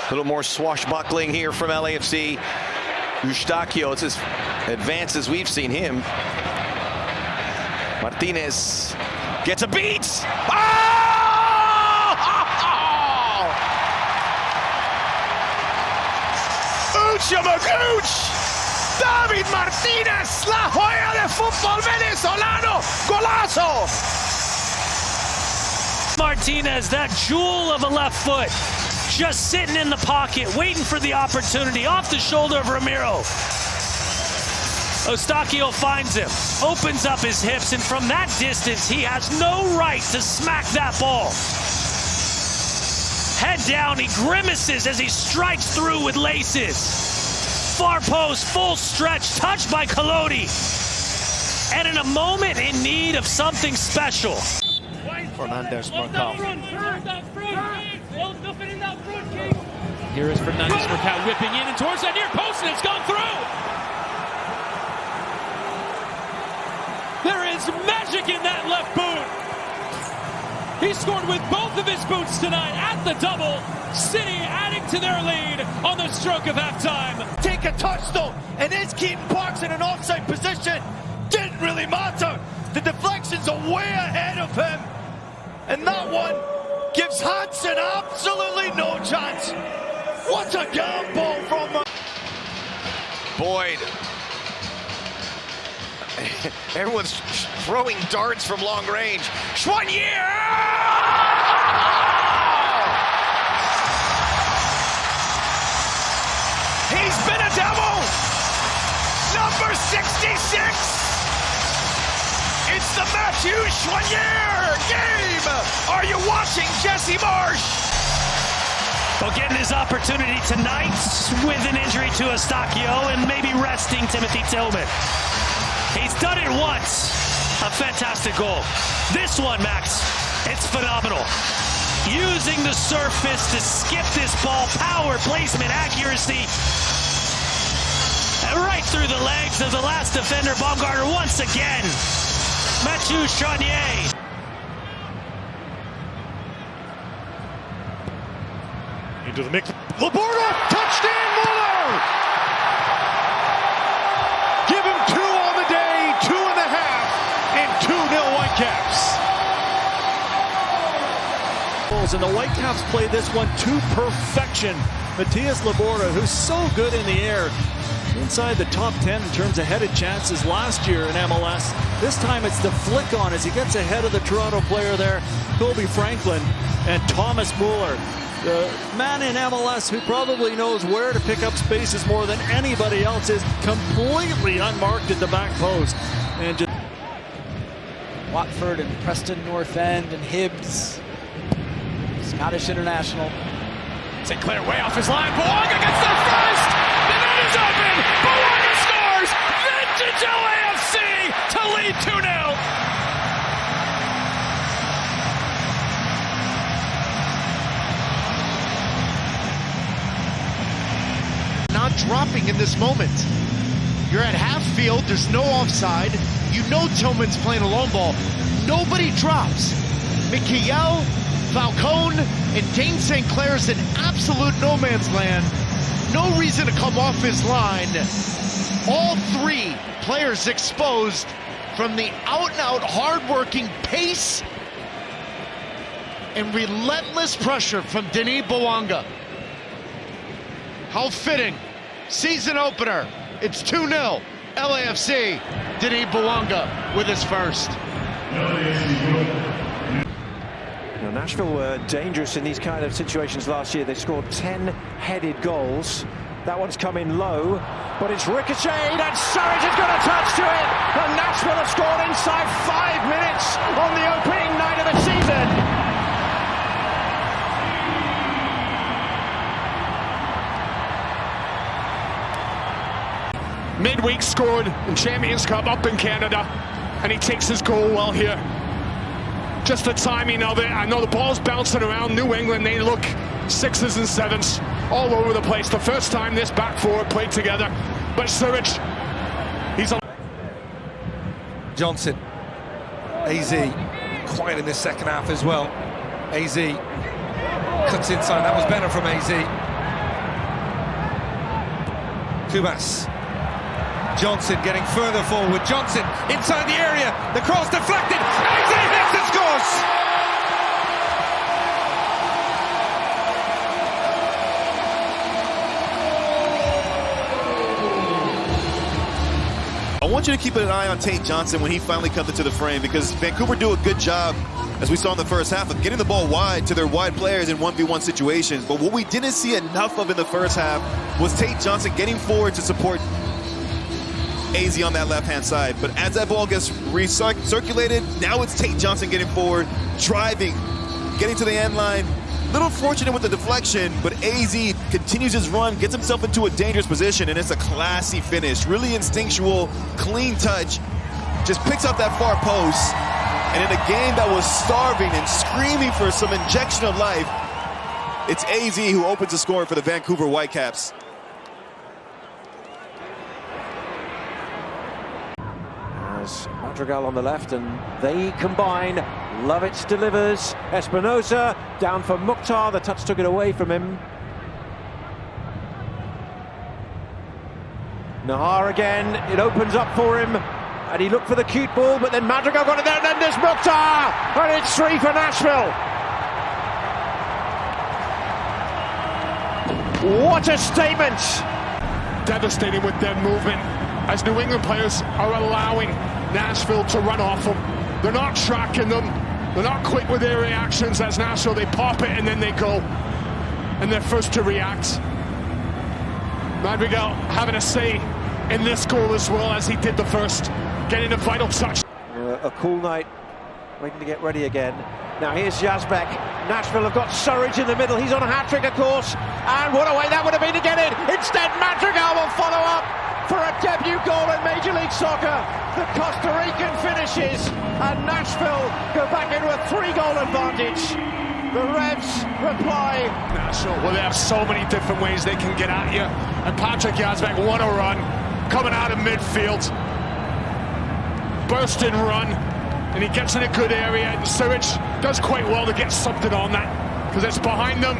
A little more swashbuckling here from LAFC. Eustáquio, it's as advanced as we've seen him. Martinez gets a beat. Uchamagooch! David Martinez, la joya de fútbol venezolano, golazo! Martinez, that jewel of a left foot, just sitting in the pocket, waiting for the opportunity, off the shoulder of Ramiro. Eustáquio finds him, opens up his hips, and from that distance, he has no right to smack that ball. Head down, he grimaces as he strikes through with laces. Far post, full stretch, touched by Collodi. And in a moment in need of something special. Fernandez Marcal. Here is Fernandez Marcal whipping in and towards that near post, and it's gone through. There is magic in that left boot. He scored with both of his boots tonight at the double. City adding to their lead on the stroke of halftime. Take a touch though, and is Keaton Parks in an offside position? Didn't really matter. The deflection's way ahead of him. And that one gives Hansen absolutely no chance. What a gamble from Boyd. Everyone's throwing darts from long range. Schwanier! He's been a devil! Number 66! It's the Matthew Schwanier game! Are you watching, Jesse Marsh? Well, getting his opportunity tonight with an injury to Eustáquio and maybe resting Timothy Tillman. He's done it once. A fantastic goal. This one, Max, it's phenomenal. Using the surface to skip this ball, power, placement, accuracy. And right through the legs of the last defender, Baumgartner, once again. Mathieu Charnier. Into the mix. Laborda, touchdown, Muller! Give him 2 on the day, 2.5, and 2-0 Whitecaps. And the Whitecaps play this one to perfection. Matias Laborda, who's so good in the air, inside the top 10 in terms of headed chances last year in MLS. This time it's the flick on as he gets ahead of the Toronto player there, Kobe Franklin, and Thomas Muller. The man in MLS who probably knows where to pick up spaces more than anybody else is completely unmarked at the back post. And just Watford and Preston North End and Hibs. Scottish international. Sinclair way off his line. Bouanga gets there first. The net is open. Bouanga scores. Vintage LAFC to lead 2-0. Not dropping in this moment. You're at half field, there's no offside. You know Tillman's playing a long ball. Nobody drops. Mikael, Falcone, and Dane St. Clair's in absolute no man's land. No reason to come off his line. All 3 players exposed from the out-and-out hard-working pace and relentless pressure from Denis Bouanga. How fitting. Season opener. It's 2-0. LAFC. Denis Bouanga with his first. Now, Nashville were dangerous in these kind of situations last year. They scored 10 headed goals. That one's come in low, but it's ricocheted, and Surridge has got a touch to it. And Nashville have scored inside 5 minutes on the opening night of the season. Midweek scored in Champions Cup up in Canada, and he takes his goal well here. Just the timing of it. I know the ball's bouncing around New England. They look 6s and 7s all over the place. The first time this back four played together. But Surridge, he's on. Johnson, AZ, quiet in the second half as well. AZ cuts inside. That was better from AZ. Kubas. Johnson getting further forward. Johnson inside the area. The cross deflected. Eze hits and scores! I want you to keep an eye on Tate Johnson when he finally comes into the frame, because Vancouver do a good job, as we saw in the first half, of getting the ball wide to their wide players in 1v1 situations. But what we didn't see enough of in the first half was Tate Johnson getting forward to support AZ on that left-hand side. But as that ball gets recirculated, now it's Tate Johnson getting forward, driving, getting to the end line. Little fortunate with the deflection, but AZ continues his run, gets himself into a dangerous position, and it's a classy finish. Really instinctual, clean touch. Just picks up that far post. And in a game that was starving and screaming for some injection of life, it's AZ who opens the score for the Vancouver Whitecaps. As Madrigal on the left, and they combine. Lovitz delivers. Espinosa down for Mukhtar. The touch took it away from him. Nahar again. It opens up for him. And he looked for the cute ball, but then Madrigal got it there, and then there's Mukhtar! And it's 3 for Nashville! What a statement! Devastating with their movement, as New England players are allowing Nashville to run off them. They're not tracking them. They're not quick with their reactions. As Nashville, they pop it and then they go. And they're first to react. Madrigal having a say in this goal as well, as he did the first, getting a vital touch. A cool night, waiting to get ready again. Now here's Yazbek. Nashville have got Surridge in the middle. He's on a hat-trick, of course. And what a way that would have been to get in. Instead, Madrigal will follow up for a debut goal in Major League Soccer. The Costa Rican finishes, and Nashville go back into a 3-goal advantage. The Revs reply. Nashville, well, they have so many different ways they can get at you. And Patrick Yazbek, what a run, coming out of midfield. Burst and run, and he gets in a good area, and Surridge does quite well to get something on that, because it's behind them.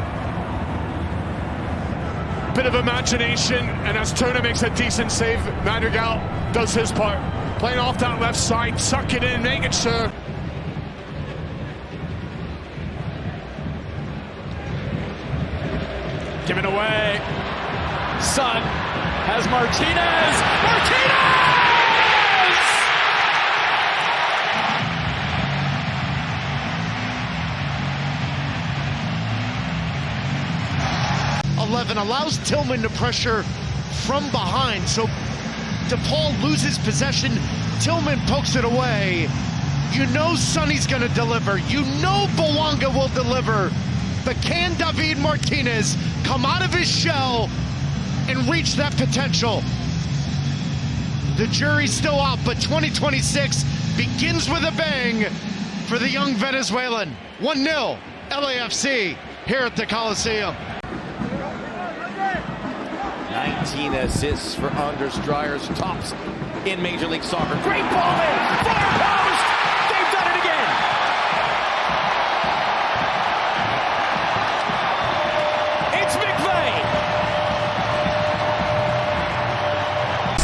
Bit of imagination, and as Turner makes a decent save, Madrigal does his part. Playing off that left side, suck it in, making sure. Give it away. Son has Martinez. Martinez! 11 allows Tillman to pressure from behind, so DePaul loses possession. Tillman pokes it away. You know Sonny's gonna deliver. You know Bouanga will deliver. But can David Martinez come out of his shell and reach that potential? The jury's still out, but 2026 begins with a bang for the young Venezuelan. 1-0 LAFC here at the Coliseum. 19 assists for Anders Dreyer's tops in Major League Soccer. Great ball in, far post! They've done it again! It's McVeigh!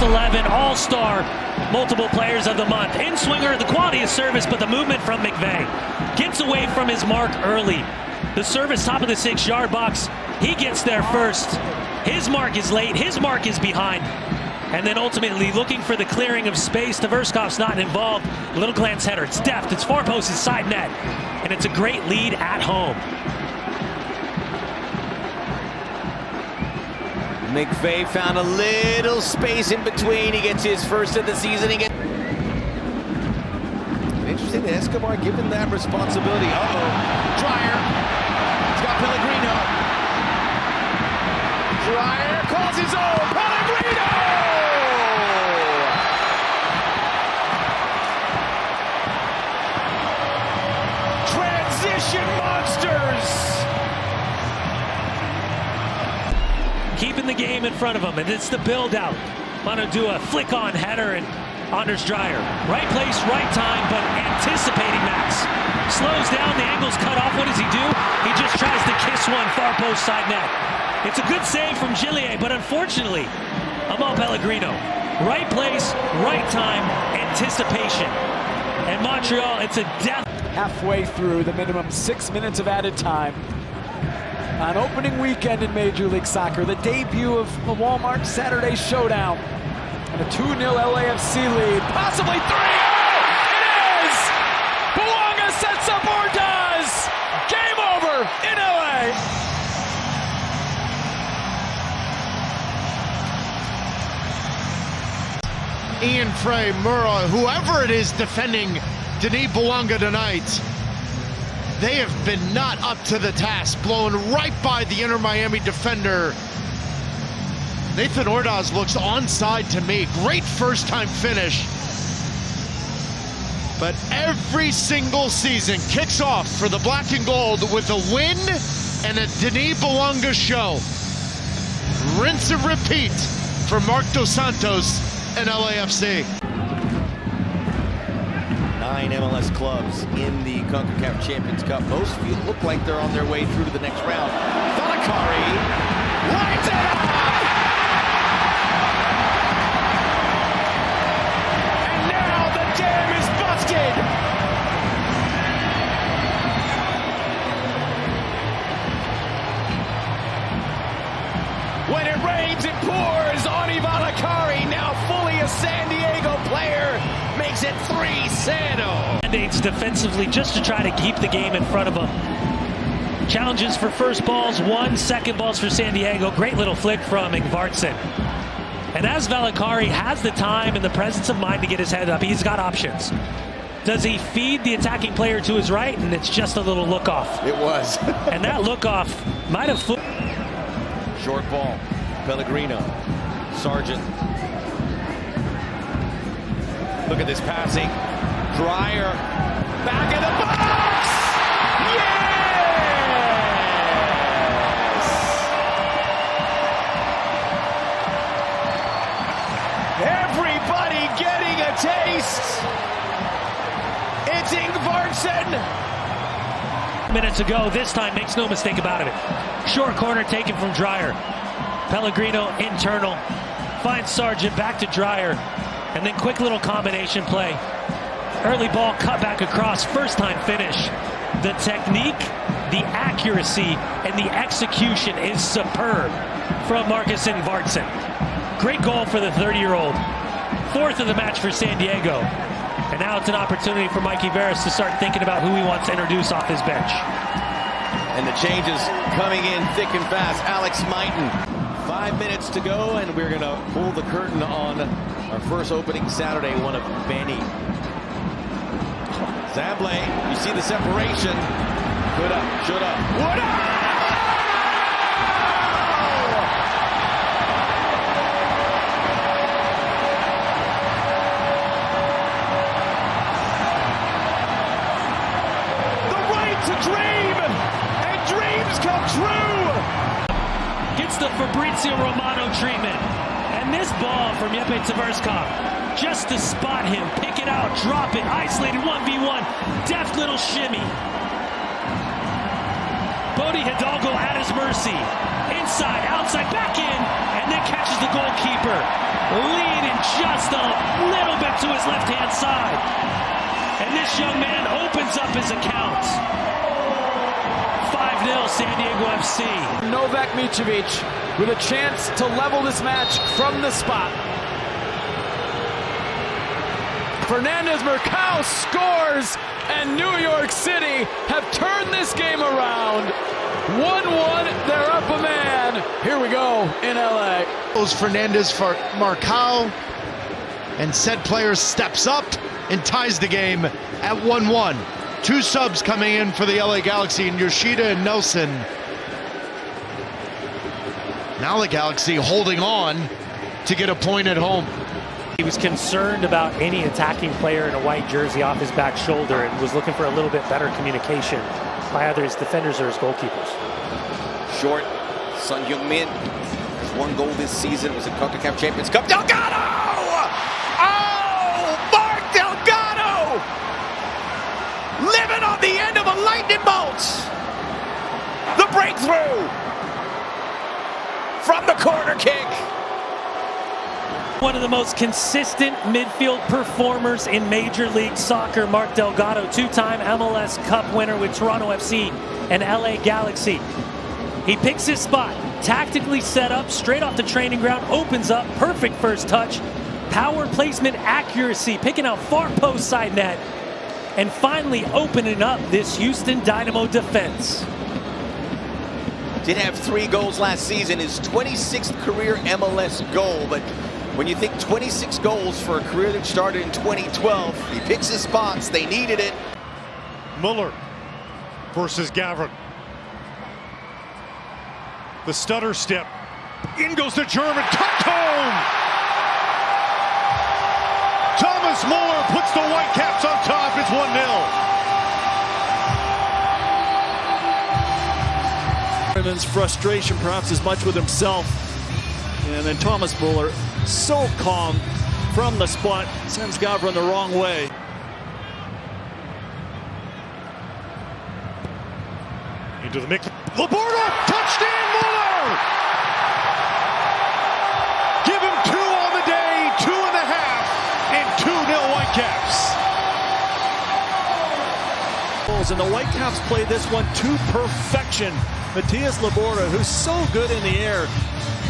11 all-star, multiple players of the month. In-swinger, the quality of service, but the movement from McVeigh. Gets away from his mark early. The service top of the 6-yard box. He gets there first. His mark is late, his mark is behind. And then ultimately looking for the clearing of space. Tverskov's not involved. Little glance header, it's deft, it's far post, it's side net. And it's a great lead at home. McVeigh found a little space in between. He gets his first of the season. Interesting that Escobar given that responsibility. Dreyer. He's got Pellegrino. Dreyer calls his own. Pellegrino! Transition monsters! Keeping the game in front of him, and it's the build-out. Want to do a flick-on header, and Anders Dreyer. Right place, right time, but anticipating Max. Slows down, the angle's cut off. What does he do? He just tries to kiss one, far post, side net. It's a good save from Gillier, but unfortunately, Amal Pellegrino. Right place, right time, anticipation. And Montreal, it's a death. Halfway through the minimum 6 minutes of added time. On opening weekend in Major League Soccer, the debut of the Walmart Saturday Showdown. And a 2-0 LAFC lead, possibly 3-0! It is! Bouanga sets up or does! Game over in LA! Ian Frey, Mura, whoever it is defending Denis Bouanga tonight, they have been not up to the task, blown right by the Inter Miami defender. Nathan Ordaz looks onside to me. Great first-time finish. But every single season kicks off for the black and gold with a win and a Denis Bouanga show. Rinse and repeat for Marc Dos Santos and LAFC. 9 MLS clubs in the CONCACAF Champions Cup. Most of you look like they're on their way through to the next round. Valicari lights it up! And now the dam is busted! When it rains, it pours. Ani Valicari, now fully a San Diego player, makes it 3-0. Mandates defensively just to try to keep the game in front of them. Challenges for first balls, 1 second balls for San Diego. Great little flick from Ingvartsen. And as Valicari has the time and the presence of mind to get his head up, he's got options. Does he feed the attacking player to his right? And it's just a little look off. It was. And that look off might have flipped. Short ball, Pellegrino, Sargent. Look at this passing. Dreyer, back in the box! Yes! Everybody getting a taste. It's Ingvartsen. Minutes ago, this time makes no mistake about it. Short corner taken from Dreyer. Pellegrino internal, finds Sargent, back to Dreyer, and then quick little combination play. Early ball cut back across, first time finish. The technique, the accuracy, and the execution is superb from Marcus Ingvartsen. Great goal for the 30-year-old. 4th of the match for San Diego. And now it's an opportunity for Mikey Veras to start thinking about who he wants to introduce off his bench. And the changes coming in thick and fast. Alex Mighton. 5 minutes to go, and we're going to pull the curtain on our first opening Saturday, one of many. Zablé, you see the separation. Coulda, shoulda, woulda! To dream, and dreams come true. Gets the Fabrizio Romano treatment, and this ball from Jeppe Tverskov, just to spot him, pick it out, drop it, isolated 1v1, deft little shimmy. Bodie Hidalgo at his mercy, inside, outside, back in, and then catches the goalkeeper, leaning just a little bit to his left-hand side, and this young man opens up his account. 5-0 San Diego FC. Novak Micevic with a chance to level this match from the spot. Fernandez Mercado scores, and New York City have turned this game around. 1-1, they're up a man. Here we go in LA. Goes Fernandez for Marcao, and said player steps up and ties the game at 1-1. 2 subs coming in for the LA Galaxy, and Yoshida and Nelson. Now the Galaxy holding on to get a point at home. He was concerned about any attacking player in a white jersey off his back shoulder and was looking for a little bit better communication by either his defenders or his goalkeepers. Short, Son Heung-min has 1 goal this season. It was a CONCACAF Champions Cup. Delgado! Oh, Mark Delgado! Living on the end of a lightning bolt. The breakthrough from the corner kick. One of the most consistent midfield performers in Major League Soccer, Mark Delgado, two-time MLS Cup winner with Toronto FC and LA Galaxy. He picks his spot, tactically set up, straight off the training ground, opens up, perfect first touch, power placement accuracy, picking out far post side net, and finally opening up this Houston Dynamo defense. Did have 3 goals last season, his 26th career MLS goal, but when you think 26 goals for a career that started in 2012, he picks his spots, they needed it. Muller versus Gavin. The stutter step. In goes the German, tucked home! Thomas Muller puts the Whitecaps on top, it's 1-0. Frustration perhaps as much with himself. And then Thomas Muller, so calm from the spot, sends Gavin the wrong way. Into the mix. Laborda, touchdown Muller! Give him 2 on the day, 2.5, and 2-0 Whitecaps. And the Whitecaps play this one to perfection. Matias Laborda, who's so good in the air,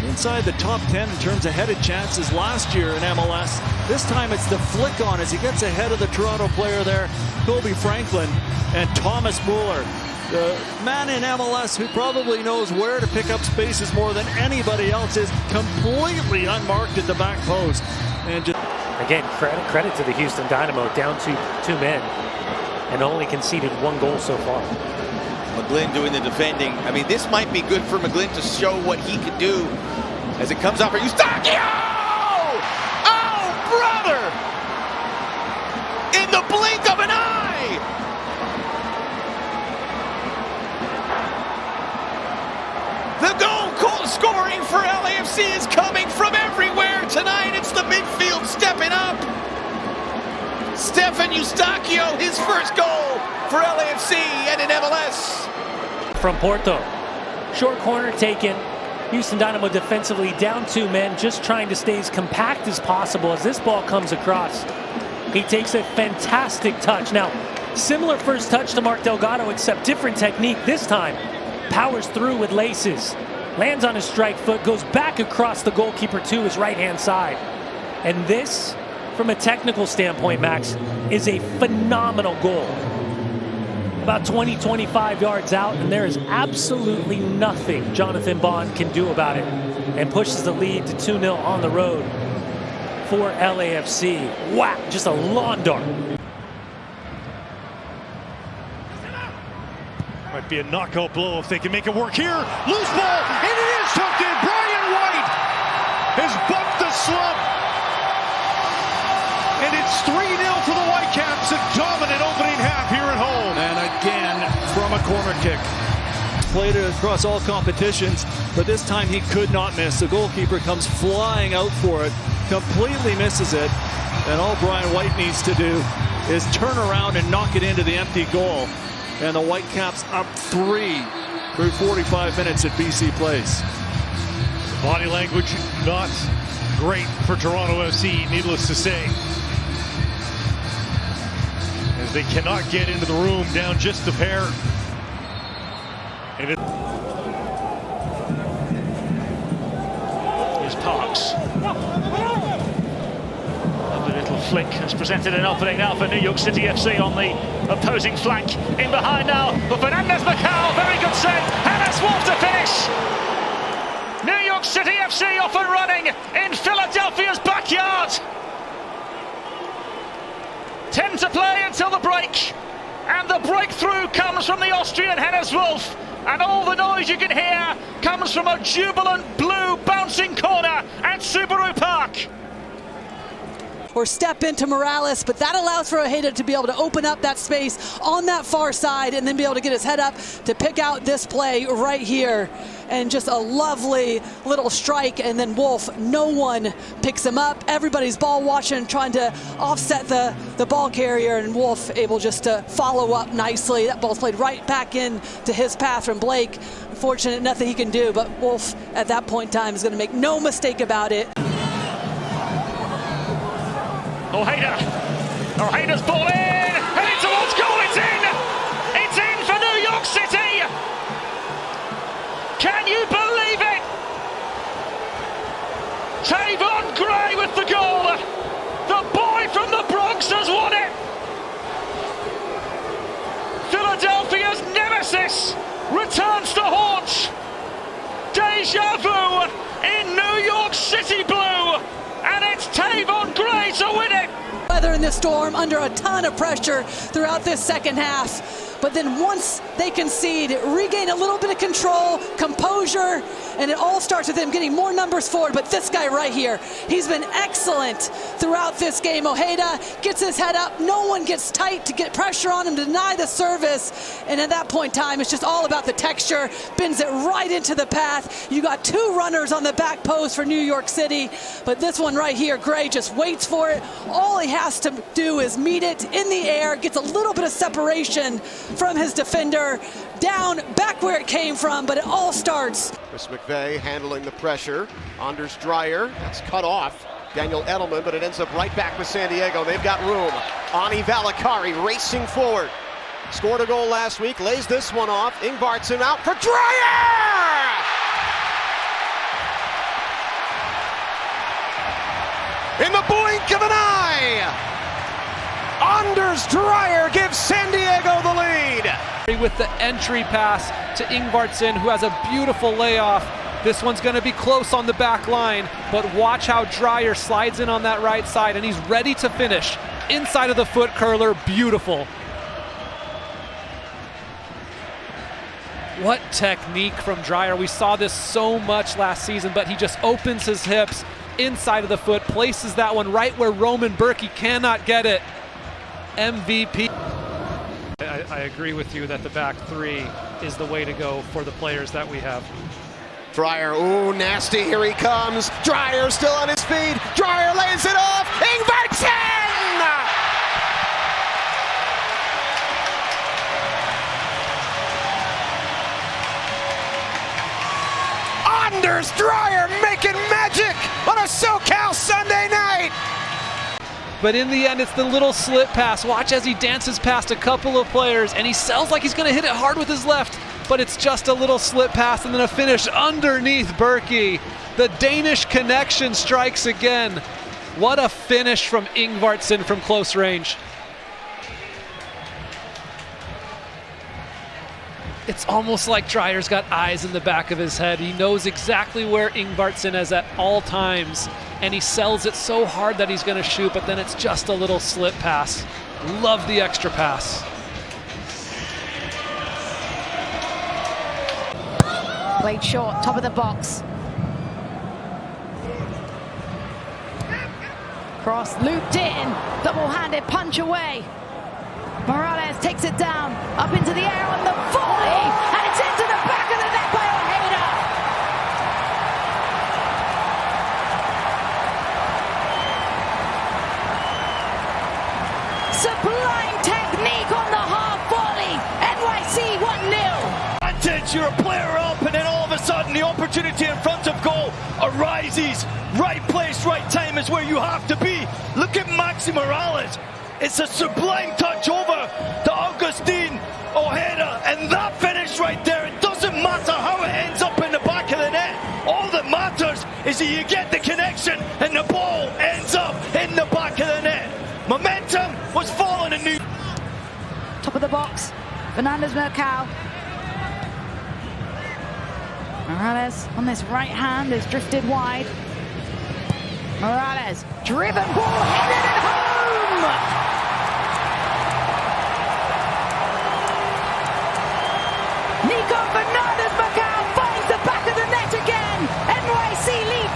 inside the top 10 in terms of headed chances last year in MLS. This time it's the flick on as he gets ahead of the Toronto player there, Kobe Franklin, and Thomas Muller, the man in MLS who probably knows where to pick up spaces more than anybody else, is completely unmarked at the back post. And just again, credit to the Houston Dynamo, down to 2 men and only conceded 1 goal so far. McGlynn doing the defending. I mean, this might be good for McGlynn to show what he can do as it comes off for Eustachio! Oh, brother! In the blink of an eye! The goal scoring for LAFC is coming from everywhere tonight. It's the midfield stepping up. Stefan Eustachio, his first goal for LAFC and in MLS. From Porto, short corner taken. Houston Dynamo defensively down 2 men, just trying to stay as compact as possible as this ball comes across. He takes a fantastic touch. Now, similar first touch to Mark Delgado, except different technique this time. Powers through with laces, lands on his strike foot, goes back across the goalkeeper to his right-hand side. And this, from a technical standpoint, Max, is a phenomenal goal. About 20-25 yards out, and there is absolutely nothing Jonathan Bond can do about it, and pushes the lead to 2-0 on the road for LAFC. Wow, just a lawn dart. Might be a knockout blow if they can make it work here. Loose ball, and it is tucked in. Brian White has bumped the slump. And it's 3-0 for the Whitecaps, a dominant opening half here at home. And again, from a corner kick. Played it across all competitions, but this time he could not miss. The goalkeeper comes flying out for it, completely misses it, and all Brian White needs to do is turn around and knock it into the empty goal. And the Whitecaps up 3 through 45 minutes at BC Place. Body language not great for Toronto FC, needless to say. As they cannot get into the room, down just a pair. And here's Parks. Lovely little flick has presented an opening now for New York City FC on the opposing flank. In behind now for Fernandez Macau. Very good save. Hannes Wolf to finish. New York City FC off and running in Philadelphia's backyard. 10 to play until the break, and the breakthrough comes from the Austrian Hennes Wolf, and all the noise you can hear comes from a jubilant blue bouncing corner at Subaru Park. Or step into Morales, but that allows for Ojeda to be able to open up that space on that far side and then be able to get his head up to pick out this play right here. And just a lovely little strike, and then Wolf, no one picks him up. Everybody's ball watching, trying to offset the ball carrier, and Wolf able just to follow up nicely. That ball's played right back into his path from Blake. Unfortunate, nothing he can do, but Wolf at that point in time is going to make no mistake about it. Ojeda's ball in, heading towards goal, it's in! It's in for New York City! Can you believe it? Tavon Gray with the goal! The boy from the Bronx has won it! Philadelphia's nemesis returns to haunt! Deja vu in New York City blue! And it's Tavon Gray to win it! Weather in this storm, under a ton of pressure throughout this second half. But then once they concede, regain a little bit of control, composure, and it all starts with them getting more numbers forward. But this guy right here, he's been excellent throughout this game. Ojeda gets his head up. No one gets tight to get pressure on him, to deny the service. And at that point in time, it's just all about the texture. Bends it right into the path. You got two runners on the back post for New York City. But this one right here, Gray just waits for it. All he has to do is meet it in the air, gets a little bit of separation from his defender, down, back where it came from, but it all starts. Chris McVeigh handling the pressure. Anders Dreyer, that's cut off. Daniel Edelman, but it ends up right back with San Diego. They've got room. Ani Valakari racing forward. Scored a goal last week, lays this one off. Ingvartsen out for Dreyer! In the blink of an eye! Anders Dreyer gives San Diego the lead. With the entry pass to Ingvartsen, who has a beautiful layoff. This one's going to be close on the back line, but watch how Dreyer slides in on that right side, and he's ready to finish. Inside of the foot curler, beautiful. What technique from Dreyer. We saw this so much last season, but he just opens his hips inside of the foot, places that one right where Roman Berkey cannot get it. MVP. I agree with you that the back three is the way to go for the players that we have. Dreyer, ooh, nasty, here he comes. Dreyer still on his feet. Dreyer lays it off. Ingvartsen! Anders Dreyer making magic on a SoCal Sunday night. But in the end, it's the little slip pass. Watch as he dances past a couple of players, and he sells like he's going to hit it hard with his left, but it's just a little slip pass and then a finish underneath Berkey. The Danish connection strikes again. What a finish from Ingvartsen from close range. It's almost like Dreyer's got eyes in the back of his head. He knows exactly where Ingvartsen is at all times, and he sells it so hard that he's going to shoot, but then it's just a little slip pass. Love the extra pass. Played short, top of the box. Cross looped in, double-handed punch away. Morales takes it down, up into the air on the volley, and it's into the back of the net by Ojeda. Sublime technique on the half volley. NYC 1-0. Advantage, you're a player up, and then all of a sudden the opportunity in front of goal arises. Right place, right time is where you have to be. Look at Maxi Morales. It's a sublime touch over to Agustin Ojeda, and that finish right there, it doesn't matter how it ends up in the back of the net. All that matters is that you get the connection and the ball ends up in the back of the net. Momentum was falling in New York. Top of the box, Fernandez Mercado. Morales on this right hand is drifted wide. Morales, driven ball, headed it home! Nico Fernandez-Macau finds the back of the net again. NYC lead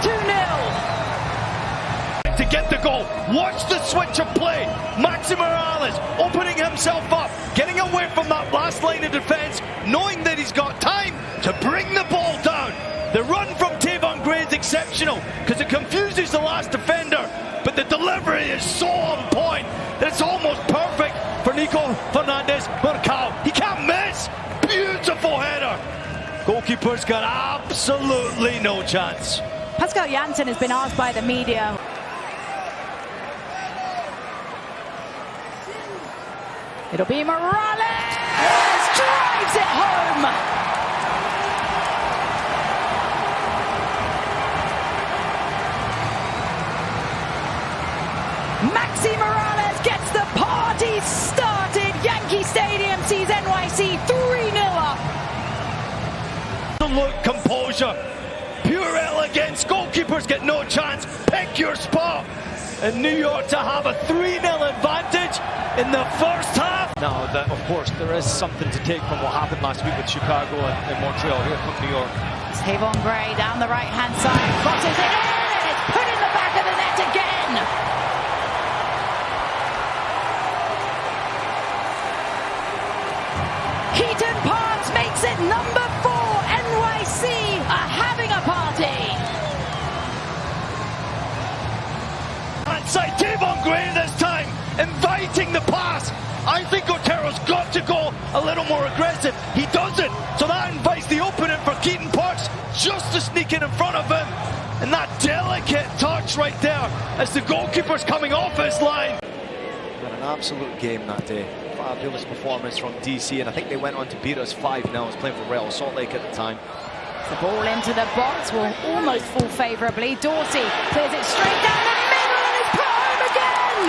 2-0. To get the goal, watch the switch of play. Maxi Morales opening himself up, getting away from that last line of defense, knowing that he's got time to bring the ball down. The run from Tavon Gray is exceptional because it confuses the last defender, but the delivery is so on point that it's almost perfect for Nico Fernandez-Mercado. He can't miss. Beautiful header. Goalkeeper's got absolutely no chance. Pascal Janssen has been asked by the media. It'll be Morales! Drives it home! Maxi Morales gets the party started. Yankee Stadium sees NYC 3-0 up. Look, composure, pure elegance. Goalkeepers get no chance. Pick your spot. And New York to have a 3-0 advantage in the first half. Now, that, of course, there is something to take from what happened last week with Chicago and Montreal. Here comes New York. Tavon Gray down the right-hand side, crosses it in, and it's put in the back of the net again. Keaton Parks makes it number 4. NYC are having a party. Inside Tavon Gray this time, inviting the pass. I think Otero's got to go a little more aggressive. He doesn't, so that invites the opening for Keaton Parks just to sneak in front of him. And that delicate touch right there as the goalkeeper's coming off his line. Had an absolute game that day. Fabulous performance from DC, and I think they went on to beat us 5-0. I was playing for Real Salt Lake at the time. The ball into the box will almost fall favourably. Dorsey clears it straight down the middle and it's put home again!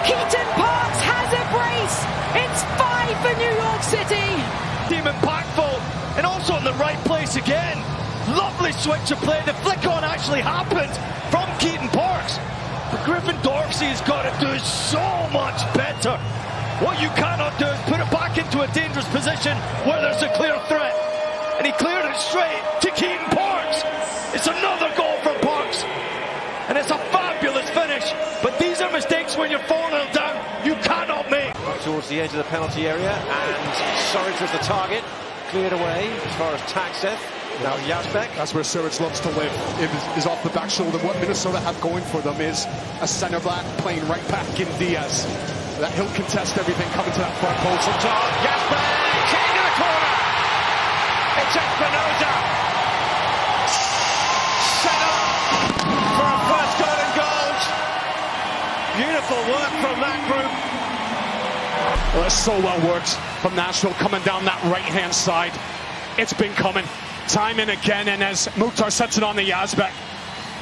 Keaton Parks has a brace. It's 5 for New York City. Team impactful and also in the right place again. Lovely switch of play. The flick on actually happened from Keaton Parks. But Griffin Dorfsey has got to do so much better. What you cannot do is put it back into a dangerous position where there's a clear threat. And he cleared it straight to Keaton Parks. It's another goal for Parks. And it's a fabulous finish. But these are mistakes when you're 4-0 down. You cannot make. Right towards the edge of the penalty area, and Surridge was the target. Cleared away as far as Taxeth. Now Yazbek. That's where Surridge loves to live. It is off the back shoulder. What Minnesota have going for them is a centre back playing right back in Diaz. That he'll contest everything coming to that front post. Yazbek into the corner. It's Espinosa. Set up for a first golden goal. Beautiful work from that group. Well, it's so well worked from Nashville coming down that right-hand side. It's been coming time and again, and as Mukhtar sets it on the Yazbek,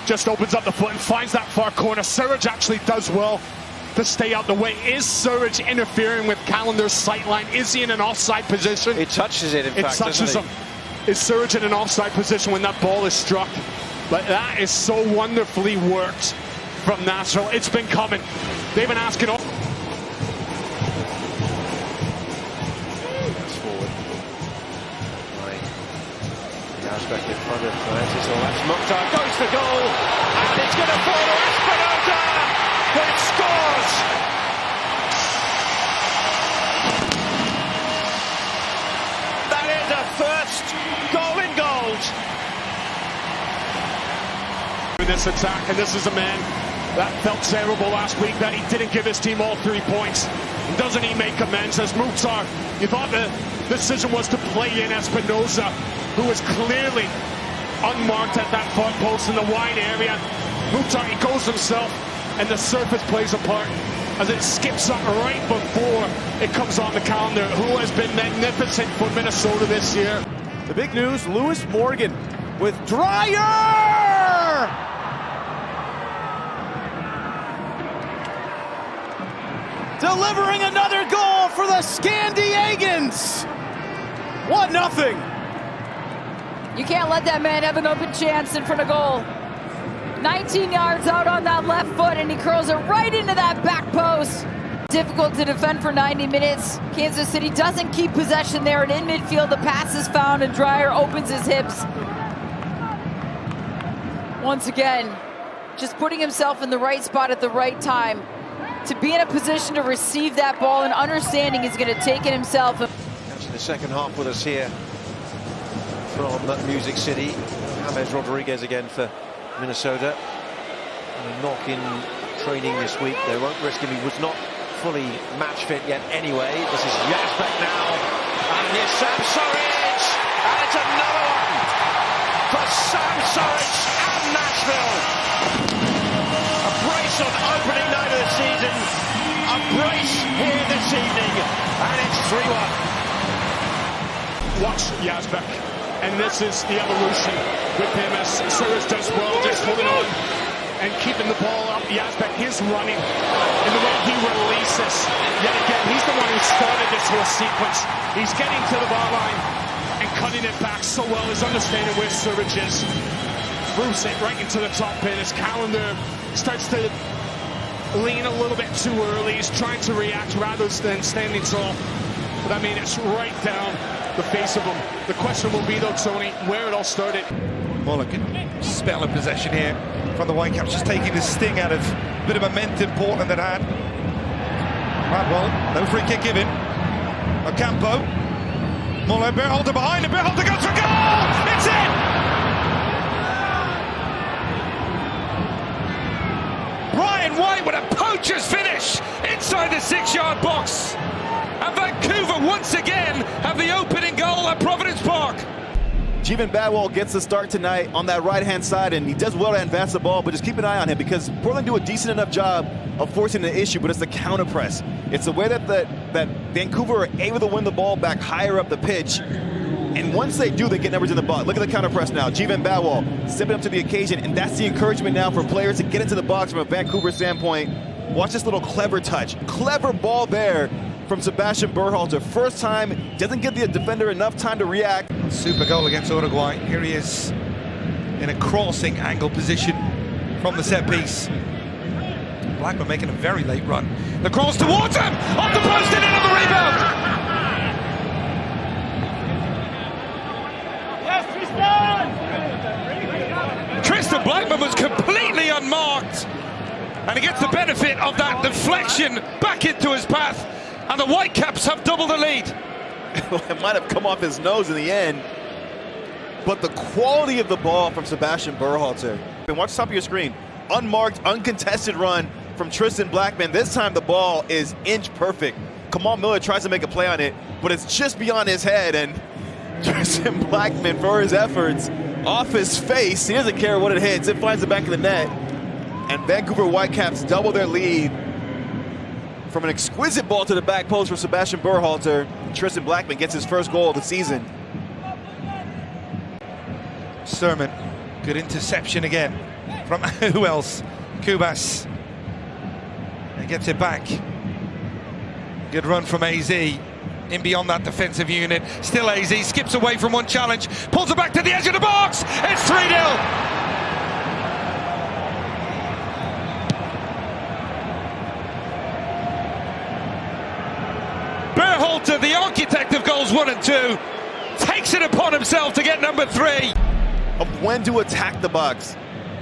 just opens up the foot and finds that far corner. Surridge actually does well to stay out the way. Is Surridge interfering with Calendar's sightline? Is he in an offside position? It touches it, in fact, touches him. Is Surridge in an offside position when that ball is struck? But that is so wonderfully worked from Nashville. It's been coming. They've been asking all. Yazbek in front of Valentis, so that's Mukhtar, goes for goal, and it's going to fall to Espinosa, which scores! That is a first goal in goals. In this attack, and this is a man that felt terrible last week that he didn't give his team all 3 points. Doesn't he make amends as Mukhtar? You thought the decision was to play in Espinosa, who was clearly unmarked at that far post in the wide area. Mukhtar, he goes himself, and the surface plays a part as it skips up right before it comes on the calendar. Who has been magnificent for Minnesota this year? The big news, Lewis Morgan with Dreyer! Delivering another goal for the Scandiagans! 1-0. You can't let that man have an open chance in front of goal. 19 yards out on that left foot, and he curls it right into that back post. Difficult to defend for 90 minutes. Kansas City doesn't keep possession there, and in midfield the pass is found, and Dreyer opens his hips. Once again, just putting himself in the right spot at the right time to be in a position to receive that ball and understanding he's going to take it himself. Catching the second half with us here from Music City. James Rodriguez again for Minnesota. A knock in training this week. They won't risk him. He was not fully match fit yet anyway. This is Yazbek now. And here's Sam Surridge. And it's another one for Sam Surridge and Nashville. A brace on opening night of the season. A brace here this evening. And it's 3-1. Watch Yazbek. And this is the evolution with him as Surridge does well, just holding on and keeping the ball up. Yazbek is running in the way he releases. Yet again, he's the one who started this whole sequence. He's getting to the ball line and cutting it back so well. He's understanding where Surridge is. Roofs it right into the top pin. His calendar starts to lean a little bit too early. He's trying to react rather than standing tall. But I mean, it's right down the face of him. The question will be, though, Tony, where it all started. Muller, good spell of possession here from the Whitecaps, just taking the sting out of a bit of momentum Portland that had. Radwell, no free kick given. Ocampo. Muller, Berhalter behind him. Berhalter goes for goal! It's in! Brian White with a poacher's finish inside the 6-yard box. And Vancouver once again have the opening goal at Providence Park. Jeevan Badwal gets the start tonight on that right-hand side, and he does well to advance the ball, but just keep an eye on him because Portland do a decent enough job of forcing the issue, but it's the counter press. It's the way that Vancouver are able to win the ball back higher up the pitch, and once they do, they get numbers in the box. Look at the counter press now. Jeevan Badwal stepping up to the occasion, and that's the encouragement now for players to get into the box from a Vancouver standpoint. Watch this little clever touch. Clever ball there from Sebastian Berhalter. First time, doesn't give the defender enough time to react. Super goal against Uruguay. Here he is in a crossing angle position from the set piece. Blackman making a very late run. The cross towards him! Off the post and in on the rebound! Tristan Blackman was completely unmarked. And he gets the benefit of that deflection back into his path. And the Whitecaps have doubled the lead. It might have come off his nose in the end, but the quality of the ball from Sebastian Berhalter. And watch the top of your screen. Unmarked, uncontested run from Tristan Blackman. This time the ball is inch perfect. Kamal Miller tries to make a play on it, but it's just beyond his head. And Tristan Blackman, for his efforts, off his face. He doesn't care what it hits. It finds the back of the net. And Vancouver Whitecaps double their lead from an exquisite ball to the back post for Sebastian Berhalter. Tristan Blackman gets his first goal of the season. Sermon, good interception again from who else? Kubas. And gets it back. Good run from AZ. In beyond that defensive unit. Still AZ, skips away from one challenge. Pulls it back to the edge of the box. It's 3-0. Berhalter, the architect of goals 1 and 2, takes it upon himself to get number 3. Of when to attack the box.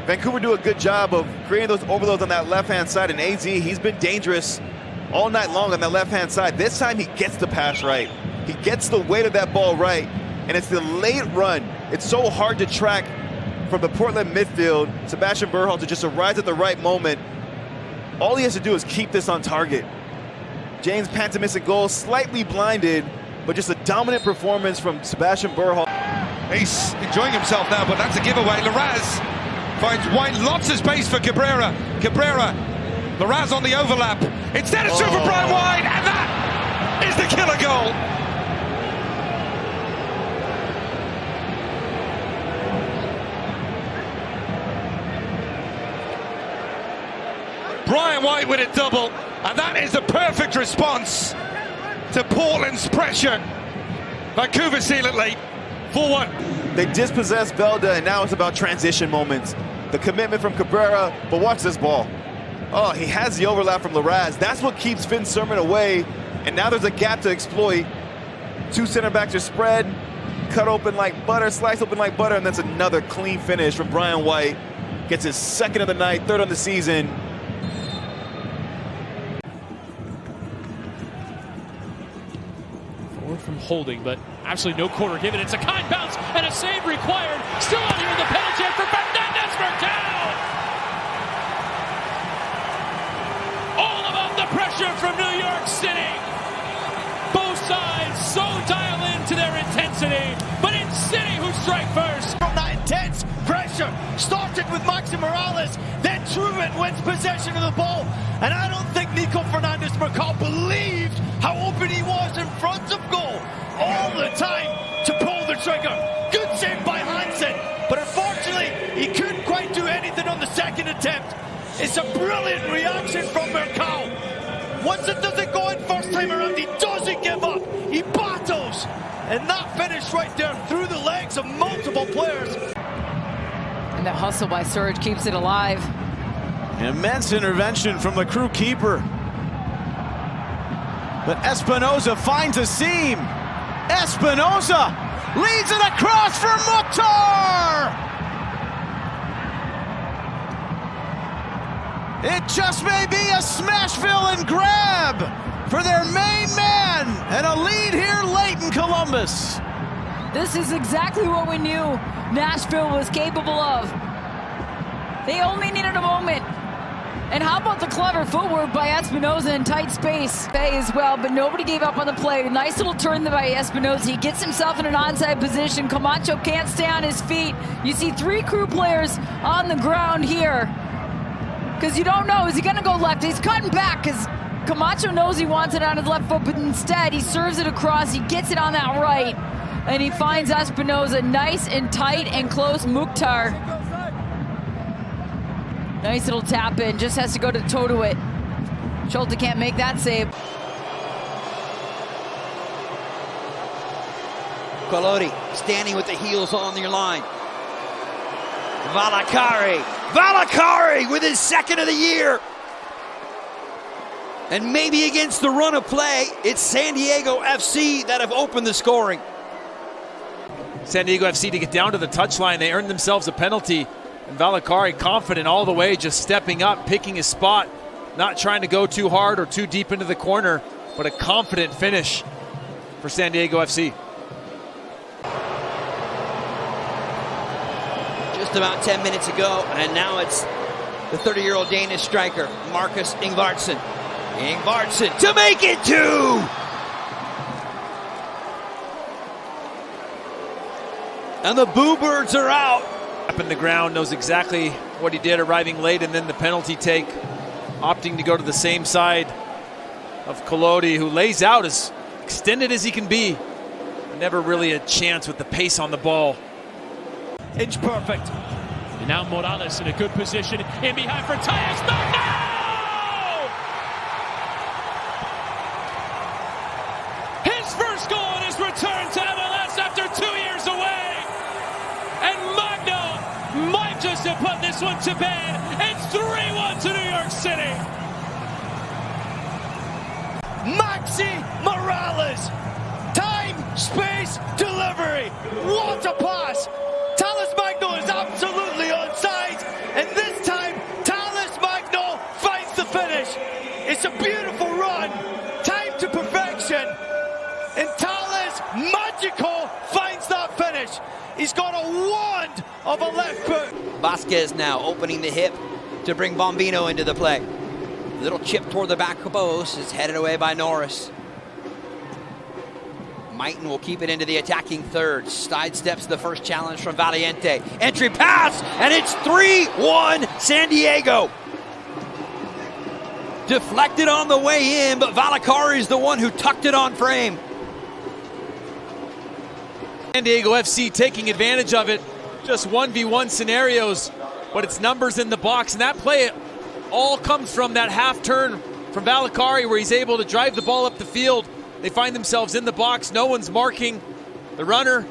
Vancouver do a good job of creating those overloads on that left-hand side, and AZ, he's been dangerous all night long on that left-hand side. This time he gets the pass right. He gets the weight of that ball right, and it's the late run. It's so hard to track from the Portland midfield. Sebastian Berhalter just arrives at the right moment. All he has to do is keep this on target. James Pantemis goal, slightly blinded, but just a dominant performance from Sebastian Berhalter. He's enjoying himself now, but that's a giveaway. Larraz finds White, lots of space for Cabrera. Larraz on the overlap. Instead it's through for Brian White, and that is the killer goal. Brian White with a double, and that is the perfect response to Portland's pressure. Vancouver seal it late, 4-1. They dispossessed Velda, and now it's about transition moments. The commitment from Cabrera, but watch this ball. Oh, he has the overlap from Larraz. That's what keeps Finn Sermon away, and now there's a gap to exploit. Two center backs are spread, cut open like butter, slice open like butter, and that's another clean finish from Brian White. Gets his second of the night, third on the season. From holding, but absolutely no corner given. It's a kind bounce and a save required. Still out here in the penalty for Fernandez-Mercado. All about the pressure from New York City. Both sides so dial into their intensity, but it's City who strike first. From that intense Started with Maxi Morales, then Truitt wins possession of the ball. And I don't think Nico Fernandez-Mercado believed how open he was in front of goal all the time to pull the trigger. Good save by Hansen, but unfortunately, he couldn't quite do anything on the second attempt. It's a brilliant reaction from Mercado. Once it doesn't go in first time around, he doesn't give up. He battles. And that finish right there through the legs of multiple players. And the hustle by Surge keeps it alive. Immense intervention from the crew keeper. But Espinoza finds a seam. Espinoza leads it across for Mukhtar! It just may be a Smashville and grab for their main man, and a lead here late in Columbus. This is exactly what we knew Nashville was capable of. They only needed a moment. And how about the clever footwork by Espinoza in tight space as well, but nobody gave up on the play. Nice little turn by Espinoza. He gets himself in an onside position. Camacho can't stay on his feet. You see 3 crew players on the ground here. Because you don't know, is he going to go left? He's cutting back because Camacho knows he wants it on his left foot, but instead he serves it across. He gets it on that right, and he finds Espinoza nice and tight and close. Mukhtar. Nice little tap in, just has to go to toe to it. Schulte can't make that save. Colodi standing with the heels on your line. Valakari with his second of the year. And maybe against the run of play, it's San Diego FC that have opened the scoring. San Diego FC to get down to the touchline. They earned themselves a penalty. And Valakari confident all the way, just stepping up, picking his spot, not trying to go too hard or too deep into the corner, but a confident finish for San Diego FC. Just about 10 minutes ago, and now it's the 30-year-old Danish striker, Marcus Ingvartsen. Ingvartsen to make it 2! And the Boo Birds are out. Up in the ground, knows exactly what he did, arriving late, and then the penalty take, opting to go to the same side of Colodi, who lays out as extended as he can be. Never really a chance with the pace on the ball. Inch perfect. And now Morales in a good position in behind for Tyus Magno! His first goal in his return to MLS after 2 years away. And Magno might just have put this one to bed. It's 3-1 to New York City. Maxi Morales. Time, space, delivery. What a pass. Talles Magno is absolutely onside. And this time, Talles Magno finds the finish. It's a beautiful run. Time to perfection. And Talles Magico finds that finish. He's got a wand of a left foot. Vasquez now opening the hip to bring Bombino into the play. Little chip toward the back post is headed away by Norris. Mighton will keep it into the attacking third. Sidesteps the first challenge from Valiente. Entry pass, and it's 3-1 San Diego. Deflected on the way in, but Valakari is the one who tucked it on frame. San Diego FC taking advantage of it. Just 1v1 scenarios, but it's numbers in the box. And that play all comes from that half turn from Valakari, where he's able to drive the ball up the field. They find themselves in the box. No one's marking the runner,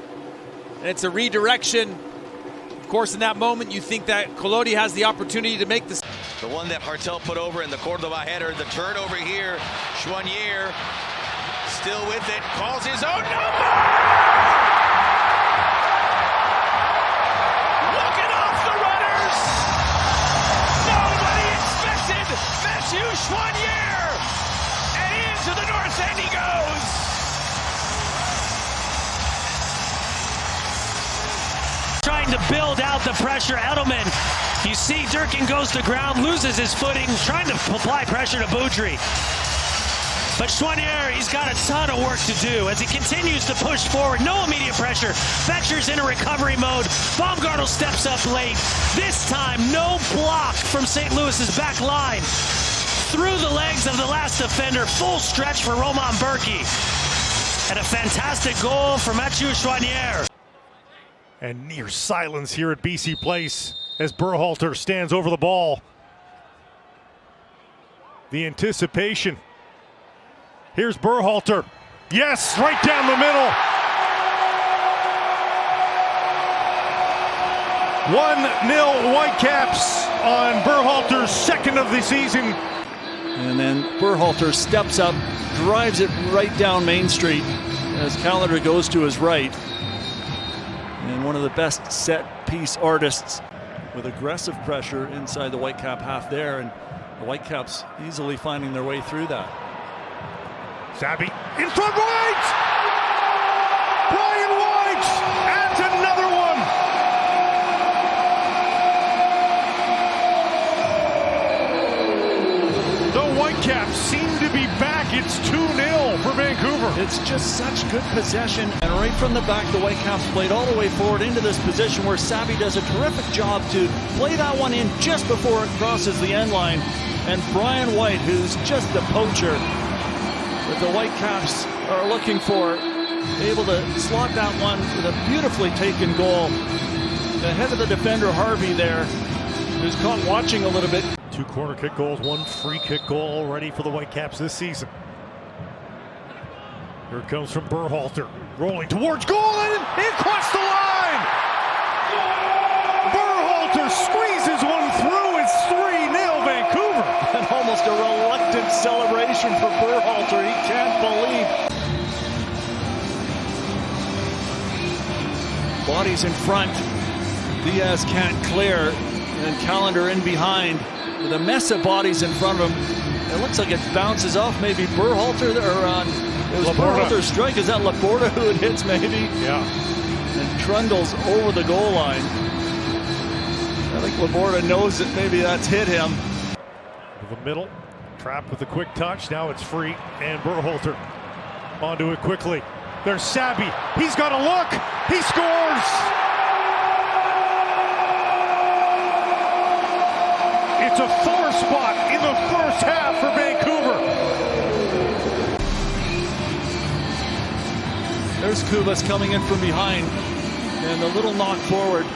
and it's a redirection. Of course, in that moment, you think that Colodi has the opportunity to make this. The one that Hartel put over in the Cordoba header, the turn over here. Chouanier still with it, calls his own number! Looking off the runners! Nobody expected Mathieu Chouanier! And into the north end he goes! Trying to build out the pressure. Edelman, you see Durkin goes to ground, loses his footing, trying to apply pressure to Boudry. But Choinière, he's got a ton of work to do as he continues to push forward. No immediate pressure. Fetcher's in a recovery mode. Baumgartel steps up late. This time, no block from St. Louis's back line. Through the legs of the last defender. Full stretch for Roman Berkey. And a fantastic goal for Mathieu Choinière. And near silence here at BC Place as Berhalter stands over the ball. The anticipation. Here's Berhalter. Yes, right down the middle. 1-0 Whitecaps on Berhalter's second of the season. And then Berhalter steps up, drives it right down Main Street as Callender goes to his right. And one of the best set-piece artists with aggressive pressure inside the Whitecap half there, and the Whitecaps easily finding their way through that. Sabby in front, White! Brian White adds another one! The Whitecaps seem to be back. It's 2-0 for Vancouver. It's just such good possession, and right from the back the Whitecaps played all the way forward into this position where Sabby does a terrific job to play that one in just before it crosses the end line. And Brian White, who's just a poacher that the Whitecaps are looking for, able to slot that one with a beautifully taken goal ahead of the defender Harvey there, who's caught watching a little bit. 2 corner kick goals, 1 free kick goal already for the Whitecaps this season. Here it comes from Berhalter, rolling towards goal and across the line! Berhalter squeezes one through. It's 3-0 Vancouver. And almost a reluctant celebration for Berhalter. He can't believe. Bodies in front. Diaz can't clear. And Callender in behind with a mess of bodies in front of him. It looks like it bounces off maybe Berhalter, or it was Berhalter's strike. Is that Laporta who it hits maybe? Yeah. And trundles over the goal line. I think Laporta knows that maybe that's hit him. To the middle, trapped with a quick touch. Now it's free, and Berhalter onto it quickly. There's Sabby. He's got a look. He scores. It's a 4-spot in the first half for Vancouver. There's Kubas coming in from behind, and the little knock forward.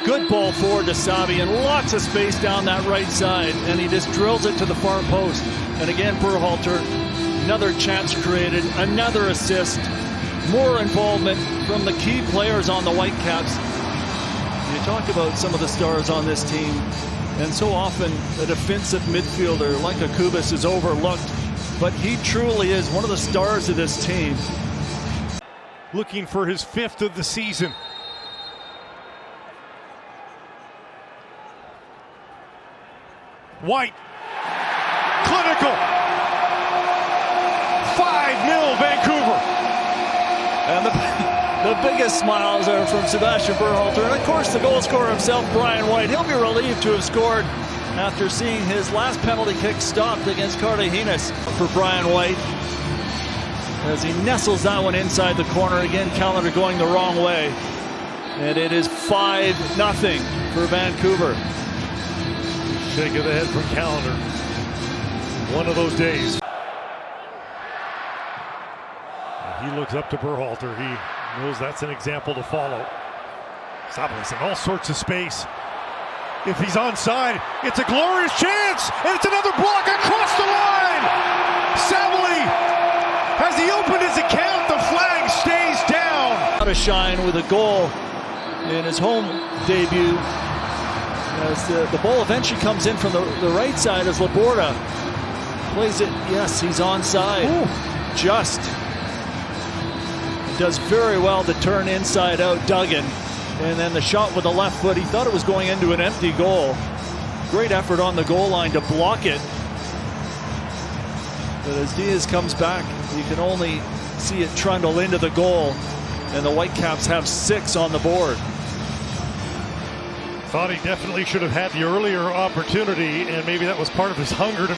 Good ball forward to Sabby, and lots of space down that right side, and he just drills it to the far post. And again, Berhalter, another chance created, another assist, more involvement from the key players on the Whitecaps. You talk about some of the stars on this team, and so often a defensive midfielder like a Kubas is overlooked, but he truly is one of the stars of this team. Looking for his 5th of the season. White, clinical, 5-0 Vancouver. And the biggest smiles are from Sebastian Berhalter, and of course the goal scorer himself, Brian White. He'll be relieved to have scored after seeing his last penalty kick stopped against Cartagenas for Brian White, as he nestles that one inside the corner. Again, Callender going the wrong way, and it is 5-0 for Vancouver. Shake of the head from Callender. One of those days. And he looks up to Berhalter. He knows that's an example to follow. Sabalis in all sorts of space. If he's onside, it's a glorious chance, and it's another block across the line. Sabali, has he opened his account? The flag stays down. Out of shine with a goal in his home debut, as the ball eventually comes in from the right side as Laporta plays it. Yes, he's onside. Ooh. Just does very well to turn inside out Duggan, and then the shot with the left foot, he thought it was going into an empty goal. Great effort on the goal line to block it, but as Diaz comes back, you can only see it trundle into the goal, and the Whitecaps have 6 on the board. Thought he definitely should have had the earlier opportunity, and maybe that was part of his hunger to